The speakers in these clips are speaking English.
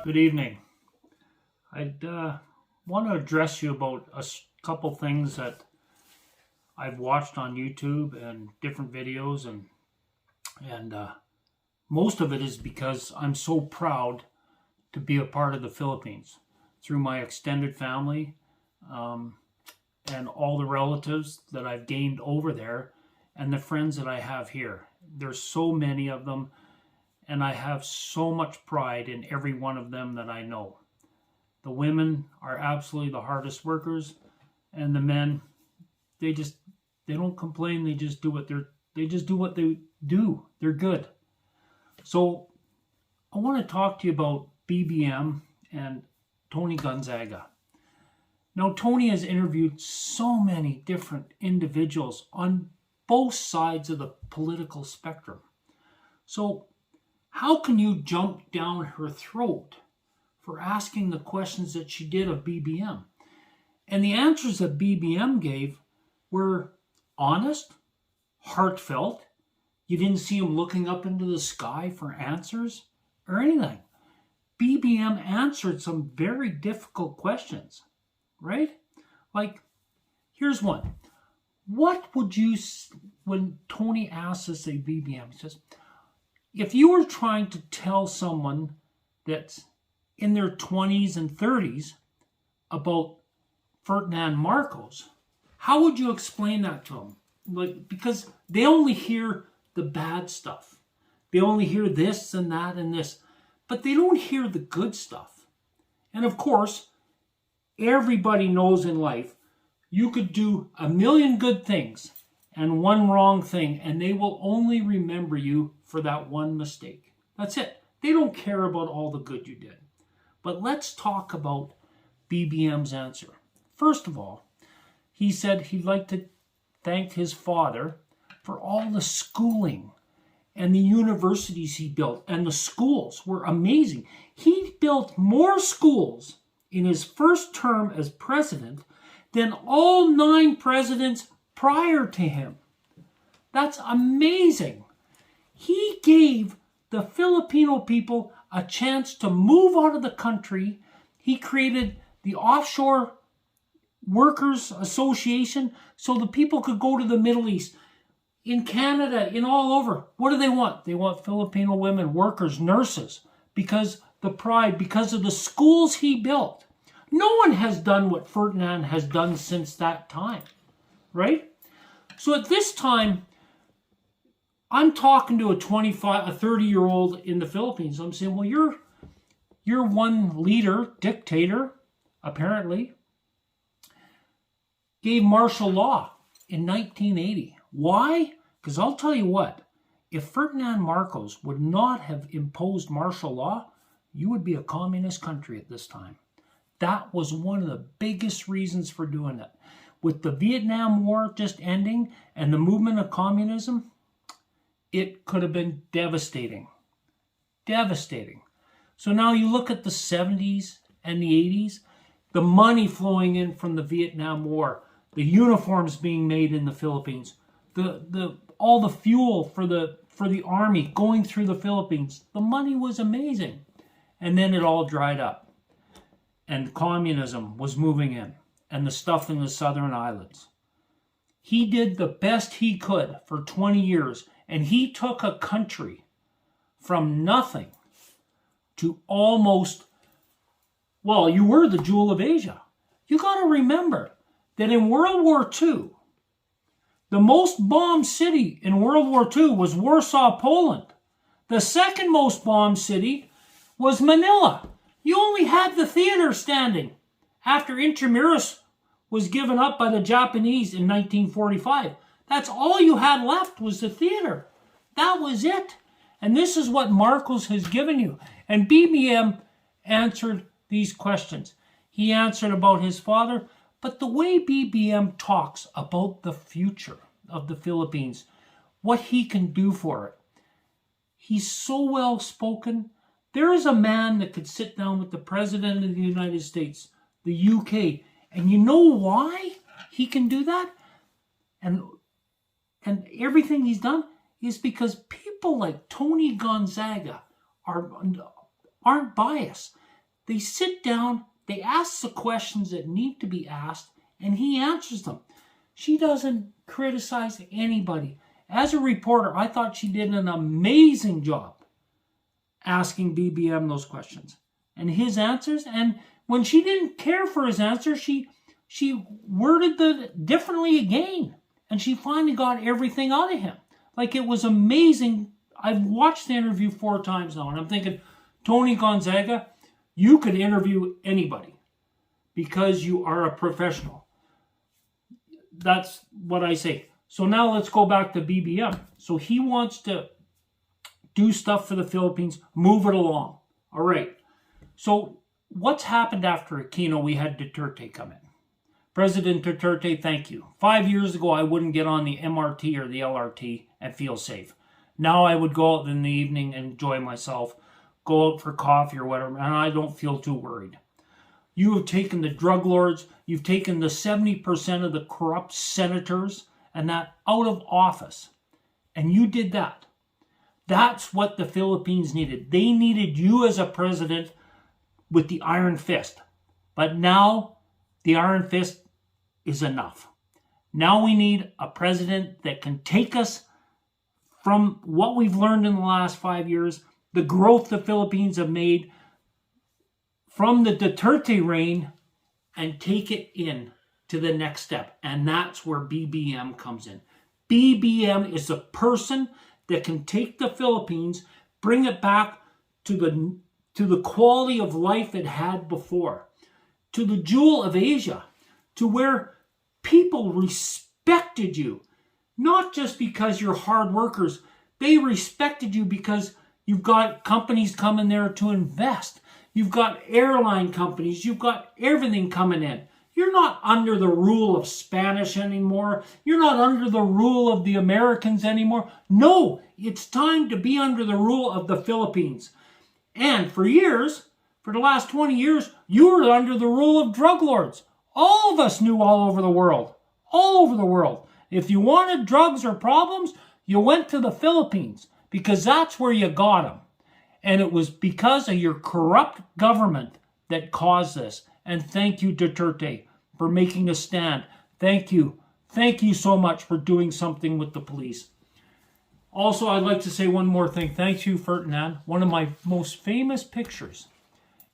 Good evening. I'd want to address you about couple things that I've watched on YouTube and different videos, and most of it is because I'm so proud to be a part of the Philippines through my extended family um, and all the relatives that I've gained over there and the friends that I have here. There's so many of them, and I have so much pride in every one of them that I know. The women are absolutely the hardest workers, and the men, they just they don't complain. They just do what they do. They're good. So I want to talk to you about BBM and Tony Gonzaga. Now, Tony has interviewed so many different individuals on both sides of the political spectrum. So how can you jump down her throat for asking the questions that she did of BBM? And the answers that BBM gave were honest, heartfelt. You didn't see him looking up into the sky for answers or anything. BBM answered some very difficult questions, right? Like, here's one. What would you, when Tony asks us a BBM, he says, if you were trying to tell someone that's in their 20s and 30s about Ferdinand Marcos, how would you explain that to them? Like, because they only hear the bad stuff. They only hear this and that and this, but they don't hear the good stuff. And of course, everybody knows in life you could do a million good things and one wrong thing, and they will only remember you for that one mistake. That's it. They don't care about all the good you did. But let's talk about BBM's answer. First of all, he said he'd like to thank his father for all the schooling and the universities he built, and the schools were amazing. He built more schools in his first term as president than all 9 presidents prior to him. That's amazing. He gave the Filipino people a chance to move out of the country. He created the Offshore Workers Association so the people could go to the Middle East. In Canada, in all over, what do they want? They want Filipino women, workers, nurses, because the pride, because of the schools he built. No one has done what Ferdinand has done since that time, right? So at this time, I'm talking to a 30-year-old in the Philippines. I'm saying, well, you're one leader, dictator, apparently, gave martial law in 1980. Why? Because I'll tell you what, if Ferdinand Marcos would not have imposed martial law, you would be a communist country at this time. That was one of the biggest reasons for doing it. With the Vietnam War just ending and the movement of communism, it could have been devastating. Devastating. So now you look at the 70s and the 80s, the money flowing in from the Vietnam War, the uniforms being made in the Philippines, all the fuel for the army going through the Philippines. The money was amazing. And then it all dried up. And communism was moving in, and the stuff in the southern islands. He did the best he could for 20 years, and he took a country from nothing to almost, well, you were the jewel of Asia. You got to remember that in World War II, the most bombed city in World War II was Warsaw, Poland. The second most bombed city was Manila. You only had the theater standing after Intramuros was given up by the Japanese in 1945. That's all you had left was the theater. That was it. And this is what Marcos has given you. And BBM answered these questions. He answered about his father, but the way BBM talks about the future of the Philippines, what he can do for it, he's so well spoken. There is a man that could sit down with the President of the United States, the UK, and you know why he can do that? And everything he's done is because people like Tony Gonzaga aren't biased. They sit down, they ask the questions that need to be asked, and he answers them. She doesn't criticize anybody. As a reporter, I thought she did an amazing job asking BBM those questions. And his answers, and when she didn't care for his answer, she worded it differently again. And she finally got everything out of him. Like, it was amazing. I've watched the interview 4 times now, and I'm thinking, Tony Gonzaga, you could interview anybody because you are a professional. That's what I say. So now let's go back to BBM. So he wants to do stuff for the Philippines, move it along. All right. So what's happened after Aquino? We had Duterte come in. President Duterte, thank you. 5 years ago, I wouldn't get on the MRT or the LRT and feel safe. Now I would go out in the evening and enjoy myself, go out for coffee or whatever, and I don't feel too worried. You have taken the drug lords, you've taken the 70% of the corrupt senators and that out of office. And you did that. That's what the Philippines needed. They needed you as a president with the iron fist. But now the iron fist is enough. Now we need a president that can take us from what we've learned in the last 5 years, the growth the Philippines have made from the Duterte reign, and take it in to the next step. And that's where BBM comes in. BBM is the person that can take the Philippines, bring it back to the quality of life it had before, to the jewel of Asia, to where people respected you, not just because you're hard workers. They respected you because you've got companies coming there to invest. You've got airline companies. You've got everything coming in. You're not under the rule of Spanish anymore. You're not under the rule of the Americans anymore. No, it's time to be under the rule of the Philippines. And for years, for the last 20 years, you were under the rule of drug lords. All of us knew all over the world. All over the world. If you wanted drugs or problems, you went to the Philippines because that's where you got them. And it was because of your corrupt government that caused this. And thank you, Duterte, for making a stand. Thank you. Thank you so much for doing something with the police. Also, I'd like to say one more thing. Thank you, Ferdinand. One of my most famous pictures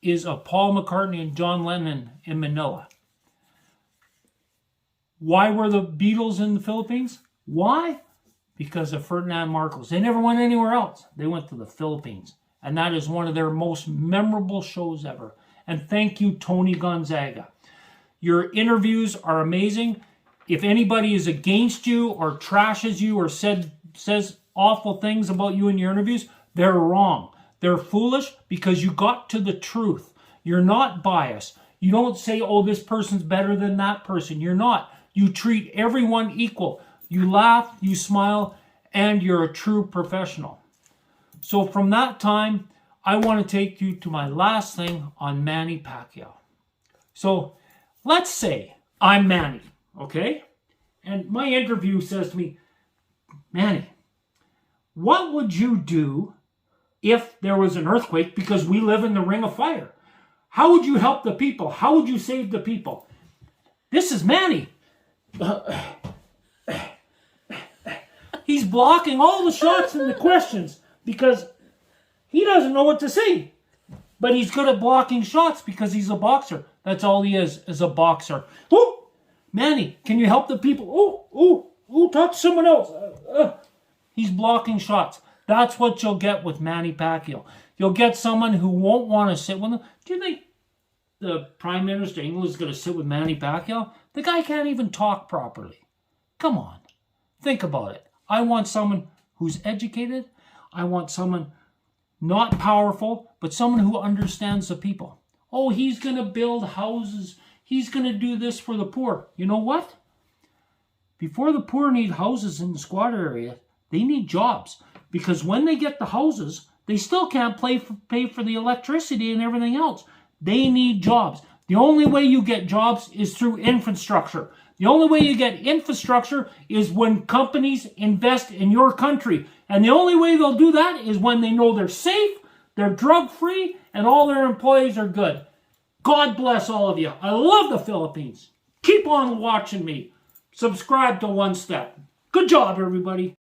is of Paul McCartney and John Lennon in Manila. Why were the Beatles in the Philippines? Why? Because of Ferdinand Marcos. They never went anywhere else. They went to the Philippines. And that is one of their most memorable shows ever. And thank you, Tony Gonzaga. Your interviews are amazing. If anybody is against you or trashes you or says awful things about you in your interviews, they're wrong. They're foolish because you got to the truth. You're not biased. You don't say, oh, this person's better than that person. You're not. You treat everyone equal. You laugh, you smile, and you're a true professional. So from that time, I want to take you to my last thing on Manny Pacquiao. So let's say I'm Manny, okay? And my interview says to me, Manny, what would you do if there was an earthquake because we live in the Ring of Fire? How would you help the people? How would you save the people? This is Manny. He's blocking all the shots and the questions because he doesn't know what to say. But he's good at blocking shots because he's a boxer. That's all he is a boxer. Oh, Manny, can you help the people? Talk to someone else. He's blocking shots. That's what you'll get with Manny Pacquiao. You'll get someone who won't want to sit with him. Do you think the Prime Minister of England is going to sit with Manny Pacquiao? The guy can't even talk properly. Come on. Think about it. I want someone who's educated. I want someone not powerful, but someone who understands the people. Oh, he's going to build houses. He's going to do this for the poor. You know what? Before the poor need houses in the squatter area, they need jobs. Because when they get the houses, they still can't pay for the electricity and everything else. They need jobs. The only way you get jobs is through infrastructure. The only way you get infrastructure is when companies invest in your country. And the only way they'll do that is when they know they're safe, They're drug-free, and all their employees are good. God bless all of you. I love the Philippines. Keep on watching me. Subscribe to One Step. Good job, everybody.